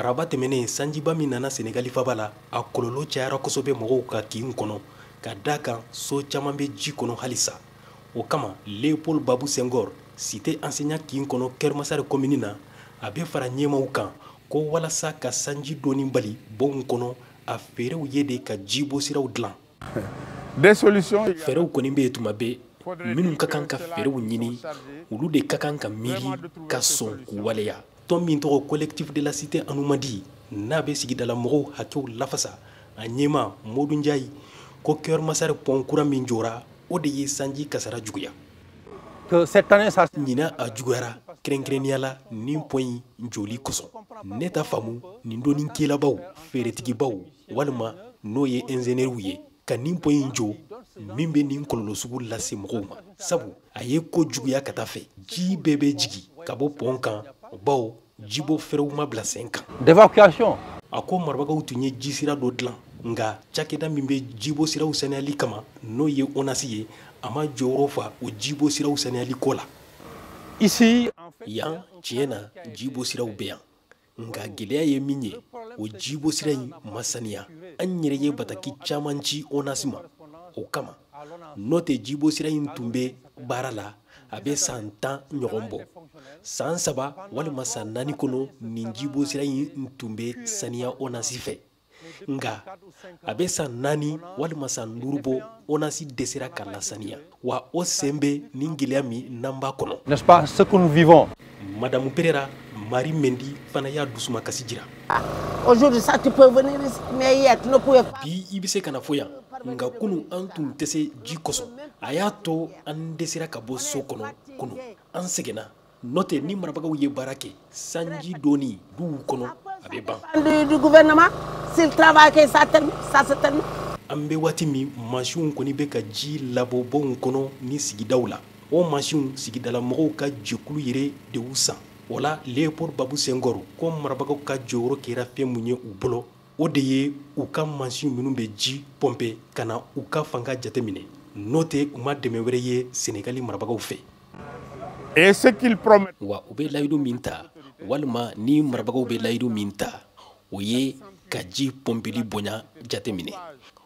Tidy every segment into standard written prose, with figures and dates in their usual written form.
araba tɛmɛnen sanjiba min nana Senegali faba la a kɔlɔlɔ cayara kosɛbɛ mɔgɔw ka kin kɔnɔ ka d'a kan so caman bɛ ji kɔnɔ halisa. O kama Léopold Babou Senghor cité enseignant kin kɔnɔ Keur Massar commune na a bɛ fara ɲɛmaaw kan ko walasa ka sanji doni bali bɔnw kɔnɔ a fɛɛrɛw ye de ka jibɔ siraw dilan. Fɛɛrɛw kɔni bɛ tuma bɛɛ minnu ka kan ka fɛɛrɛw ɲini olu de ka kan ka miiri ka sɔn k'u waleya. Tɔn min tɔgɔ collectif de la cité Anoumadi n'a bɛ sigidala mɔgɔw hakɛw lafasa a ɲɛma Modou Ndiaye ko Keur Massar pont kura min jɔra o de ye sanji kasara juguya. Ɲina a juguyara kɛrɛnkɛrɛnnenya la nin pont in joli kosɔn. Ne ta faamu nin dɔnni kɛlabaw feeretigibaw walima n'o ye ingénieur ye ka nin pont in jɔ min bɛ nin kɔlɔlɔ sugu lase mɔgɔw ma. Sabu a ye ko juguya ka taa fɛ ji bɛɛ bɛ jigi ka bɔ pont kan bawo jibɔ fɛrɛw ma bila sen kan. D'évacuation. A ko marabagaw tun ye ji sira dɔ dilan nka cakɛda min bɛ jibɔ siraw saniyali kama n'o ye ONAS ye a ma jɔyɔrɔ fa o jibɔ siraw saniyali ko la. Ici yan tiɲɛ na jibɔ siraw bɛ yan nka gɛlɛya ye min ye o jibɔ sira in ma saniya. An yɛrɛ ye bataki caman ci ONAS ma o kama n'o tɛ jibɔ sira in tun bɛ baara la a bɛ san 10 ɲɔgɔn bɔ. San 3 walima san 4 kɔnɔ nin jibɔ sira in tun bɛ saniya ONAS fɛ nka a bɛ san 4 walima san 5 bɔ ONAS dɛsɛra ka lasaniya wa o sen bɛ nin gɛlɛya min n'an b'a kɔnɔ. N'est-ce pas ce que nous vivons? Madame Pereira Marie Mendy fana y'a dusuma kasi jira. Aujourd'hui ça tu peux venir ici mais hier tu ne pouvais pas. Bi i bɛ se ka na fɔ yan nka kunu an tun tɛ se ji kosɔn a y'a to an dɛsɛra ka bɔ so kɔnɔ kunu an sɛgɛnna n'o tɛ ni marabagaw ye baara kɛ sanji doni duw kɔnɔ a bɛ ban. Du gouvernement s'il travaille que ça se termine. An bɛ waati min mansinw kɔni bɛ ka ji labɔ bɔnw kɔnɔ ni sigidaw la o mansinw sigidala mɔgɔw ka jɛkulu yɛrɛ de y'u san. O la Léopold Babou Senghor ko marabagaw ka jɔyɔrɔ kɛra fɛn mun ye u bolo o de ye u ka mansin minnu bɛ ji pɔnpe ka na u ka fanga jateminɛ n'o tɛ u ma dɛmɛ wɛrɛ ye Senegali marabagaw fɛ. Et ce qu'il promet. Wa u bɛ layidu min ta walima ni marabagaw bɛ layidu min ta o ye ka ji pɔnpeli bonya jateminɛ.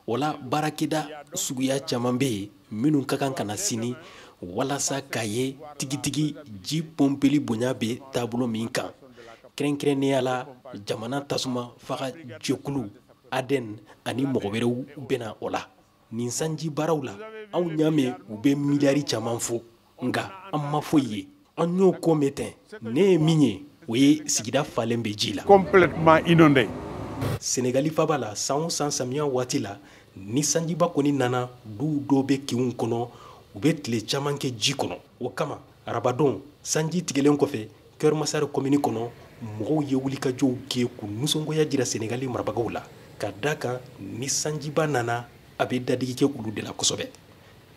O la baarakɛda suguya caman bɛ yen minnu ka kan ka na sini walasa k'a ye tigitigi ji pɔnpeli bonya bɛ taabolo min kan. Kɛrɛnkɛrɛnnenya la jamana tasuma faga jɛkulu ADEN ani mɔgɔ wɛrɛw bɛna o la. Nin sanji baaraw la anw y'a mɛn u bɛ miliyari caman fɔ nka an ma foyi ye. An y'o ko mɛn ten ne ye min ye o ye sigida falen bɛ ji la. Complètement inondé. Senegali faba la san o san samiya waati la ni sanjiba kɔni nana duw dɔw bɛ kinw kɔnɔ u bɛ tile caman kɛ ji kɔnɔ. O kama arabadon sanji tigɛlen kɔfɛ Keur Massar commune kɔnɔ mɔgɔw ye wulikajɔw kɛ k'u nisɔngoya jira Senegali marabagaw la ka d'a kan ni sanjiba nana a bɛ dadigi kɛ olu de la kosɛbɛ.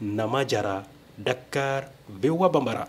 Nama Jara, Dakar, VOA Bambara.